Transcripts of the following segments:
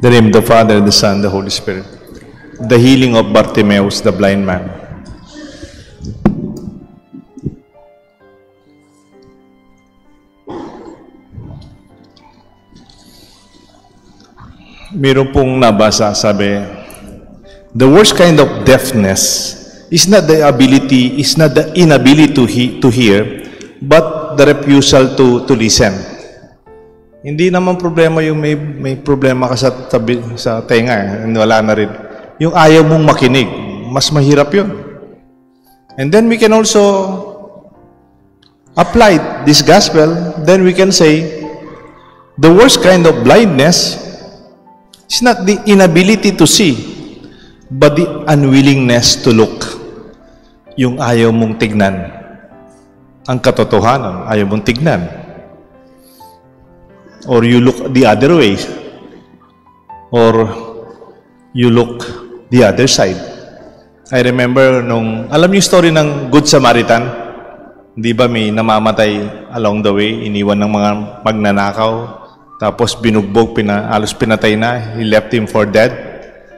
In the name of the Father, the Son, the Holy Spirit. The healing of Bartimaeus, the blind man. Meron pong nabasa, sabi, the worst kind of deafness is not the inability to hear, but the refusal to listen. Hindi naman problema yung may problema ka sa tenga, wala na rin. Yung ayaw mong makinig, mas mahirap yun. And then we can also apply this gospel, then we can say, the worst kind of blindness is not the inability to see, but the unwillingness to look. Yung ayaw mong tignan. Ang katotohanan, ayaw mong tignan. Or you look the other way. Or you look the other side. I remember alam niyo yung story ng Good Samaritan? Di ba may namamatay along the way, iniwan ng mga magnanakaw, tapos binugbog, alos pinatay na, he left him for dead.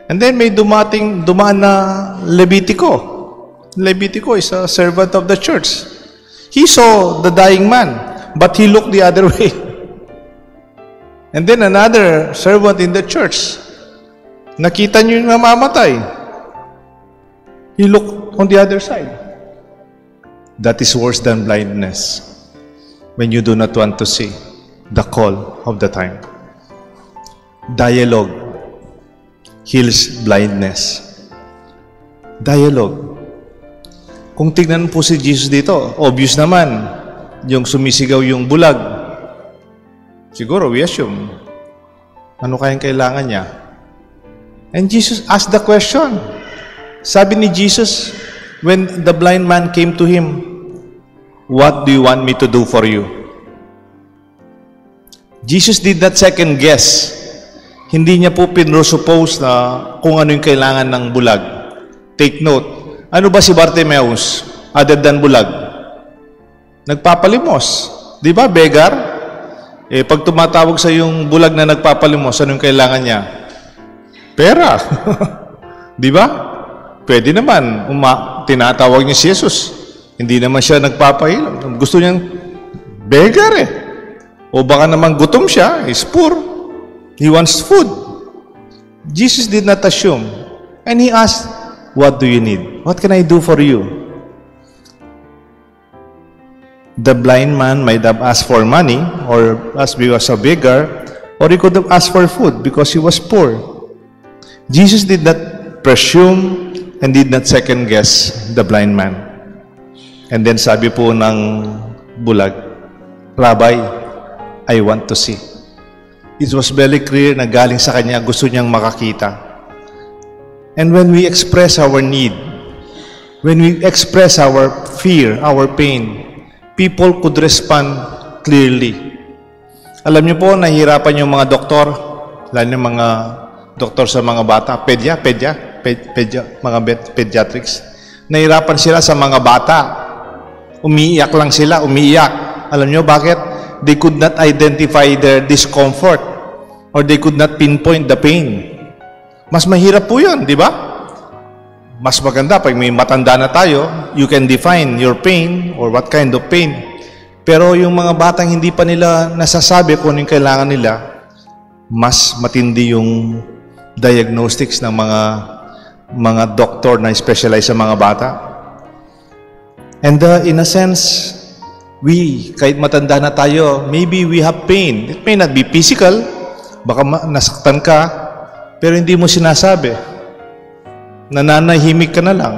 And then may dumaan na Levitico. Levitico is a servant of the church. He saw the dying man, but he looked the other way. And then another servant in the church, nakita niyo yung namamatay. He looked on the other side. That is worse than blindness, when you do not want to see the call of the time. Dialogue heals blindness. Dialogue. Kung tignan po si Jesus dito, obvious naman, yung sumisigaw yung bulag. Siguro, we assume, ano kayang kailangan niya? And Jesus asked the question. Sabi ni Jesus, when the blind man came to him, what do you want me to do for you? Jesus did not second guess. Hindi niya po pinrosuppose na kung ano yung kailangan ng bulag. Take note, ano ba si Bartimaeus other than bulag? Nagpapalimos. Di ba, beggar? Pag tumatawag sa yung bulag na nagpapalimos, anong kailangan niya? Pera. Di ba? Pwede naman. Tinatawag niya si Jesus. Hindi naman siya nagpapahilam. Gusto niyang beggar O baka naman gutom siya, is poor. He wants food. Jesus did not assume. And he asked, what do you need? What can I do for you? The blind man might have asked for money, or as because a beggar, or he could have asked for food because he was poor. Jesus did not presume and did not second guess the blind man. And then sabi po ng bulag, Rabbi, I want to see. It was very clear na galing sa kanya, gusto niyang makakita. And when we express our need, when we express our fear, our pain, people could respond clearly. Alam niyo po, nahihirapan yung mga doktor, lalo yung mga doktor sa mga bata, mga pediatrics. Nahihirapan sila sa mga bata. Umiiyak lang sila, umiiyak. Alam niyo bakit? They could not identify their discomfort or they could not pinpoint the pain. Mas mahirap po yun, di ba? Mas maganda pag may matanda na tayo, you can define your pain or what kind of pain. Pero yung mga batang hindi pa nila nasasabi kung anong kailangan nila, mas matindi yung diagnostics ng mga doktor na specialize sa mga bata. And in a sense, kahit matanda na tayo, maybe we have pain. It may not be physical, baka nasaktan ka, pero hindi mo sinasabi. Nananahimik ka na lang.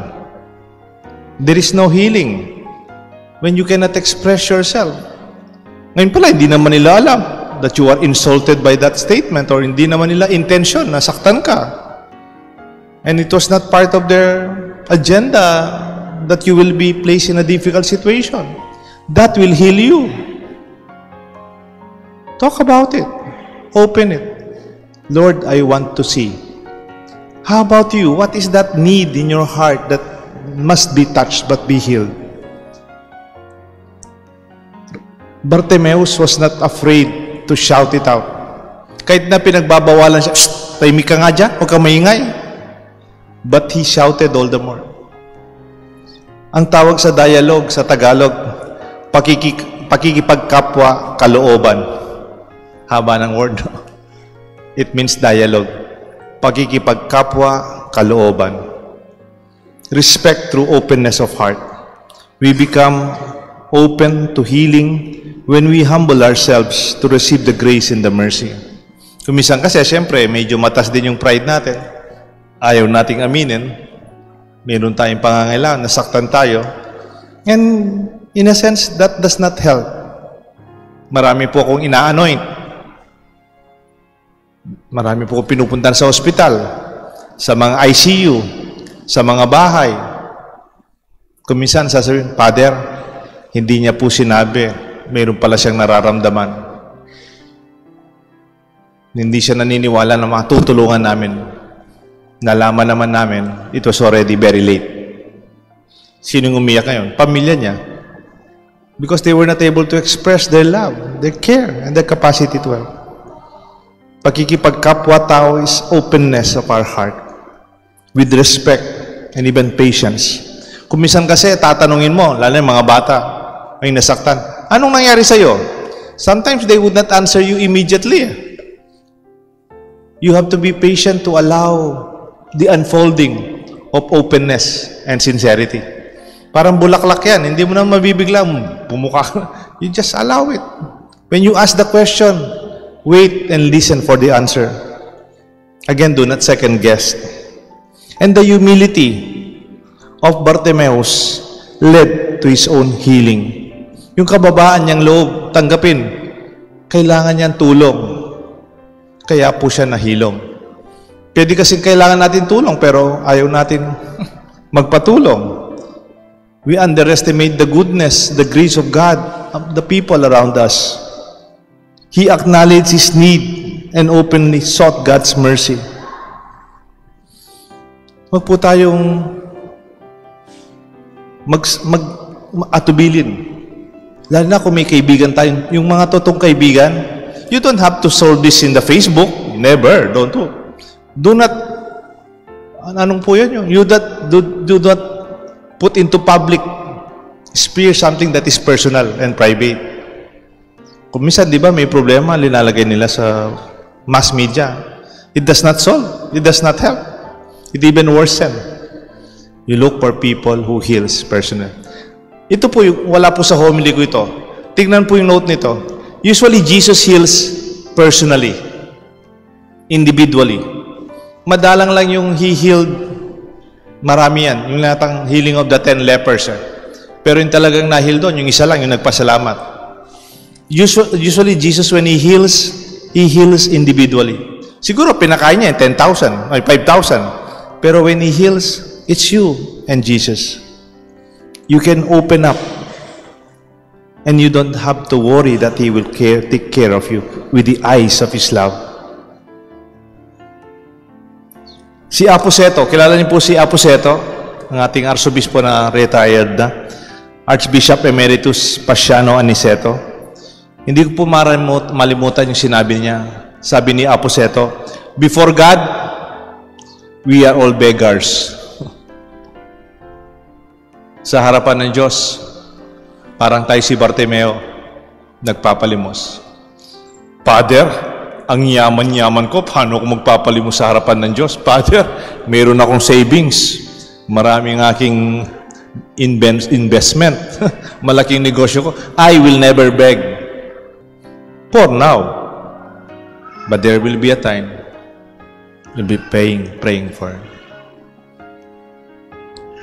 There is no healing when you cannot express yourself. Ngayon pala, hindi naman nila alam that you are insulted by that statement or hindi naman nila intention na saktan ka. And it was not part of their agenda that you will be placed in a difficult situation. That will heal you. Talk about it. Open it. Lord, I want to see. How about you? What is that need in your heart that must be touched but be healed? Bartimaeus was not afraid to shout it out. Kahit na pinagbabawalan siya, tahimik ka nga dyan, huwag ka maingay. But he shouted all the more. Ang tawag sa dialogue sa Tagalog, pakikipagkapwa kalooban. Haba ng word. It means dialogue. Pakikipagkapwa kalooban. Respect through openness of heart. We become open to healing when we humble ourselves to receive the grace and the mercy. Kumisan kasi, siyempre, medyo matas din yung pride natin. Ayaw nating aminin. Meron tayong pangangailangan, nasaktan tayo. And in a sense, that does not help. Marami po akong ina-anoint. Marami po akong pinupuntan sa ospital, sa mga ICU, sa mga bahay. Kumisan, sasabihin, Father, hindi niya po sinabi, mayroon pala siyang nararamdaman. Hindi siya naniniwala na matutulungan namin. Nalaman naman namin, it was already very late. Sinong umiyak ngayon? Pamilya niya. Because they were not able to express their love, their care, and their capacity to help. Pakikipagkapwa-tao is openness of our heart with respect and even patience. Kung minsan kasi tatanungin mo, lalo yung mga bata, ay nasaktan, anong nangyari sa'yo? Sometimes they would not answer you immediately. You have to be patient to allow the unfolding of openness and sincerity. Parang bulaklak yan, hindi mo na mabibigla, bumuka ka. You just allow it. When you ask the question, wait and listen for the answer. Again, do not second guess. And the humility of Bartimaeus led to his own healing. Yung kababaan niyang loob, tanggapin, kailangan niyang tulong. Kaya po siya nahilom. Pwede kasing kailangan natin tulong, pero ayaw natin magpatulong. We underestimate the goodness, the grace of God, of the people around us. He acknowledged his need and openly sought God's mercy. Huwag po tayong atubilin. Lalo na kung may kaibigan tayo, yung mga totoong kaibigan, you don't have to solve this in the Facebook. Never, don't do. Do not, anong po yan? You do not put into public sphere something that is personal and private. Kung minsan, di ba, may problema, linalagay nila sa mass media. It does not solve. It does not help. It even worsen. You look for people who heals personal. Ito po, wala po sa homily ko ito. Tignan po yung note nito. Usually, Jesus heals personally. Individually. Madalang lang yung he healed, marami yan. Yung natang healing of the 10 lepers. Pero yung talagang na-heal doon, yung isa lang, yung nagpasalamat. Usually, Jesus, when he heals individually. Siguro, pinakain niya 10,000, ay 5,000. Pero when he heals, it's you and Jesus. You can open up and you don't have to worry that He will take care of you with the eyes of His love. Si Aposeto, kilala niyo po si Aposeto, ang ating arsobispo na retired na, Archbishop Emeritus Pasiano Aniceto. Hindi ko po malimutan yung sinabi niya. Sabi ni Aposeto, before God, we are all beggars. Sa harapan ng Diyos, parang tayo si Bartimeo, nagpapalimos. Father, ang yaman-yaman ko, paano ako magpapalimos sa harapan ng Diyos? Father, mayroon akong savings, maraming aking investment, malaking negosyo ko. I will never beg. For now. But there will be a time you'll be praying for.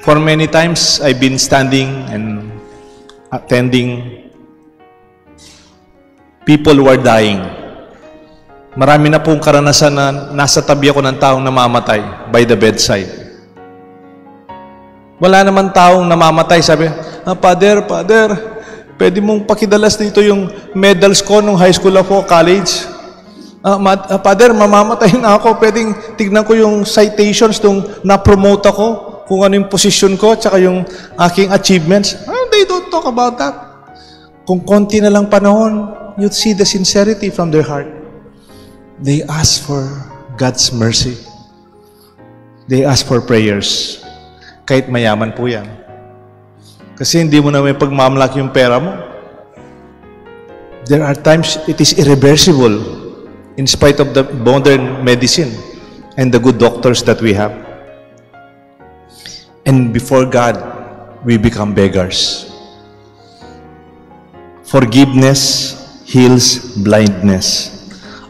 For many times, I've been standing and attending people who are dying. Marami na pong karanasan na nasa tabi ako ng taong namamatay by the bedside. Wala naman taong namamatay, sabi, Father, pwede mong pakidalas dito yung medals ko nung high school ako, college. Father, mamamatay na ako, pwedeng tignan ko yung citations nung na-promote ako, kung ano yung posisyon ko, tsaka yung aking achievements. They don't talk about that. Kung konti na lang panahon, you'd see the sincerity from their heart. They ask for God's mercy. They ask for prayers. Kahit mayaman po yan. Kasi hindi mo na may pagmamalaki yung pera mo. There are times it is irreversible in spite of the modern medicine and the good doctors that we have. And before God, we become beggars. Forgiveness heals blindness.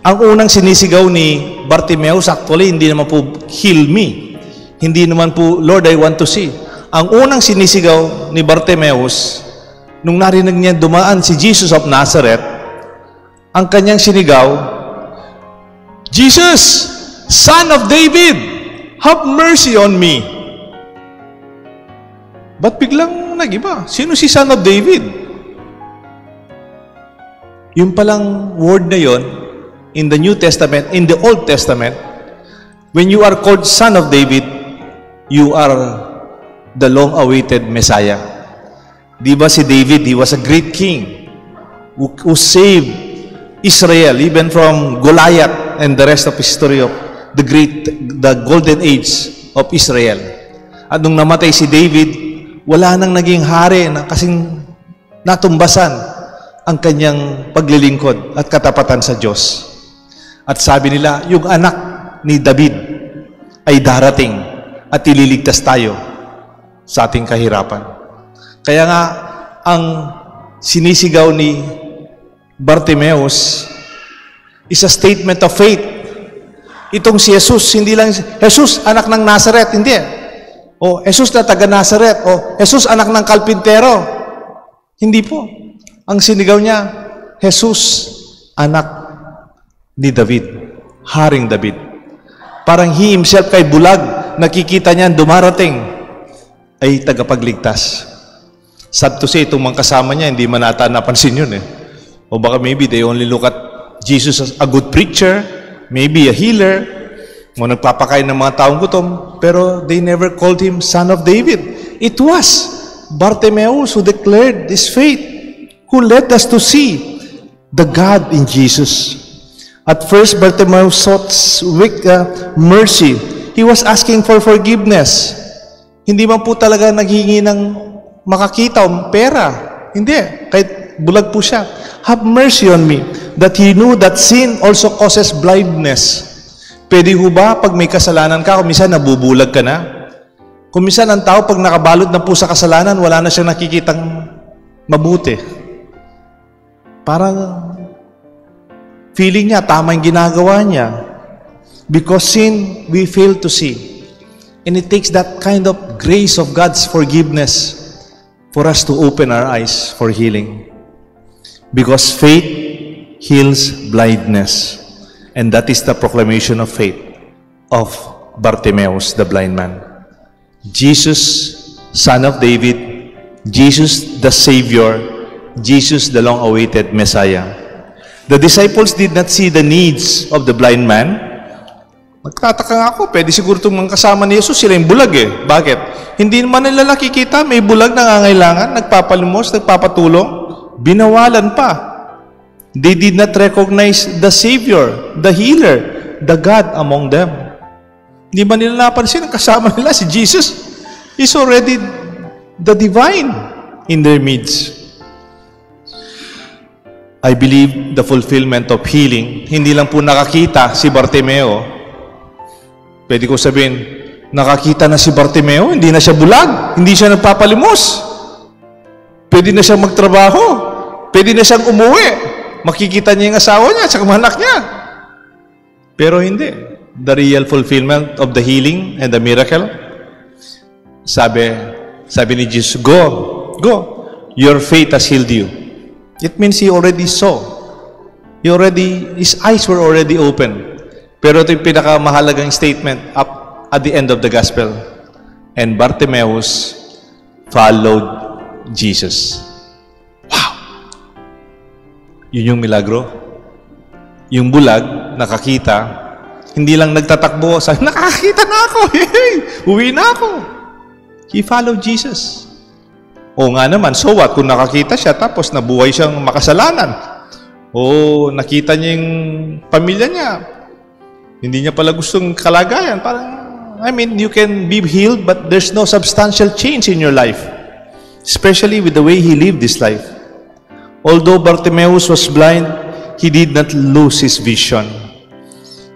Ang unang sinisigaw ni Bartimeus, actually, hindi naman po, heal me. Hindi naman po, Lord, I want to see. Ang unang sinisigaw ni Bartimeus, nung narinig niya dumaan si Jesus of Nazareth, ang kanyang sinigaw, Jesus, Son of David, have mercy on me. Ba't biglang nag-iba? Sino si Son of David? Yung palang word na yon, in the New Testament, in the Old Testament, when you are called Son of David, you are the long-awaited Messiah. Di ba si David, he was a great king who saved Israel even from Goliath and the rest of history of the golden age of Israel. At nung namatay si David, wala nang naging hari na kasing natumbasan ang kanyang paglilingkod at katapatan sa Diyos. At sabi nila, yung anak ni David ay darating at ililigtas tayo sa ating kahirapan. Kaya nga, ang sinisigaw ni Bartimeus is a statement of faith. Itong si Jesus, hindi lang, Jesus, anak ng Nazareth, hindi. O, Jesus na taga Nazareth. O, Jesus, anak ng kalpintero. Hindi po. Ang sinigaw niya, Jesus, anak ni David, Haring David. Parang he himself kay bulag, nakikita niya dumarating ay tagapagligtas. Sad to say, itong mga kasama niya, hindi man nata napansin yun eh. O baka maybe they only look at Jesus as a good preacher, maybe a healer, o nagpapakain ng mga taong gutom, pero they never called him Son of David. It was Bartimeus who declared this faith, who led us to see the God in Jesus. At first, Bartimeus sought mercy. He was asking for forgiveness. Hindi man po talaga naghingi ng makakita o pera. Hindi. Kahit bulag po siya. Have mercy on me. That he knew that sin also causes blindness. Pwede ho ba pag may kasalanan ka, kung minsan nabubulag ka na? Kung minsan ang tao pag nakabalot na po sa kasalanan, wala na siyang nakikitang mabuti. Parang feeling niya, tama yung ginagawa niya. Because sin, we fail to see. And it takes that kind of grace of God's forgiveness for us to open our eyes for healing. Because faith heals blindness. And that is the proclamation of faith of Bartimeus, the blind man. Jesus, Son of David, Jesus, the Savior, Jesus, the long-awaited Messiah. The disciples did not see the needs of the blind man. Magtataka nga ako, pwede siguro itong mga kasama ni Jesus, sila yung bulag eh. Bakit? Hindi naman nila nakikita, may bulag na nangangailangan, nagpapalimos, nagpapatulong, binawalan pa. They did not recognize the Savior, the Healer, the God among them. Hindi ba nila napansin, ang kasama nila, si Jesus, is already the divine in their midst. I believe the fulfillment of healing, hindi lang po nakakita si Bartimeo. Pwede ko sabihin, nakakita na si Bartimeo, hindi na siya bulag, hindi siya nagpapalimos. Pwede na siyang magtrabaho, pwede na siyang umuwi, makikita niya yung asawa niya at mga anak niya. Pero hindi. The real fulfillment of the healing and the miracle, sabi ni Jesus, go, your faith has healed you. It means he already saw. His eyes were already open. Pero ito yung pinakamahalagang statement up at the end of the gospel. And Bartimeus followed Jesus. Wow! Yun yung milagro. Yung bulag, nakakita, hindi lang nagtatakbo, sabi, nakakita na ako, hey, uwi na ako. He followed Jesus. O nga naman, so what? Kung nakakita siya, tapos nabuhay siyang makasalanan. O nakita niya yung pamilya niya, Hindi niya pala gustong kalagayan. Parang, you can be healed, but there's no substantial change in your life. Especially with the way he lived this life. Although Bartimaeus was blind, he did not lose his vision.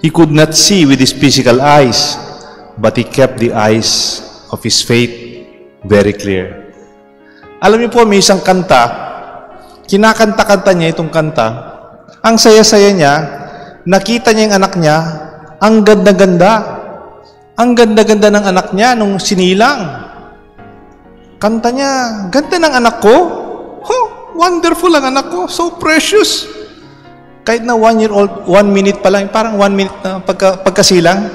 He could not see with his physical eyes, but he kept the eyes of his faith very clear. Alam niyo po, may isang kanta, kinakanta-kanta niya itong kanta. Ang saya-saya niya, nakita niya yung anak niya, ang ganda-ganda. Ang ganda-ganda ng anak niya nung sinilang. Kanta niya, ganda ng anak ko. Oh, wonderful ang anak ko. So precious. Kahit na 1 year old, 1 minute pa lang, parang 1 minute na pagkasilang.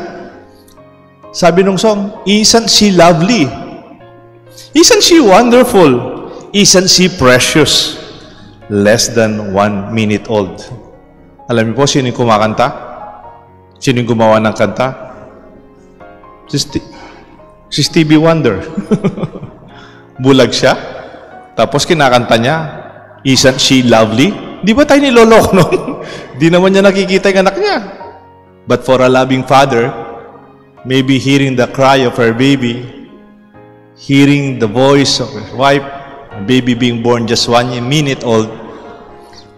Sabi nung song, isn't she lovely? Isn't she wonderful? Isn't she precious? Less than 1 minute old. Alam niyo po, sino yung kumakanta? Sino yung gumawa ng kanta? Si Stevie Wonder. Bulag siya. Tapos kinakanta niya, isn't she lovely? Di ba tayo niloloko nun? Di naman niya nakikita yung anak niya. But for a loving father, maybe hearing the cry of her baby, hearing the voice of his wife, a baby being born just 1 minute old,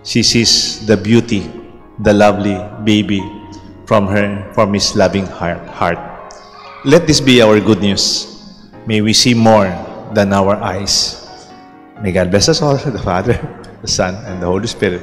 she sees the beauty, the lovely baby from his loving heart. Let this be our good news. May we see more than our eyes. May God bless us all, the Father, the Son, and the Holy Spirit.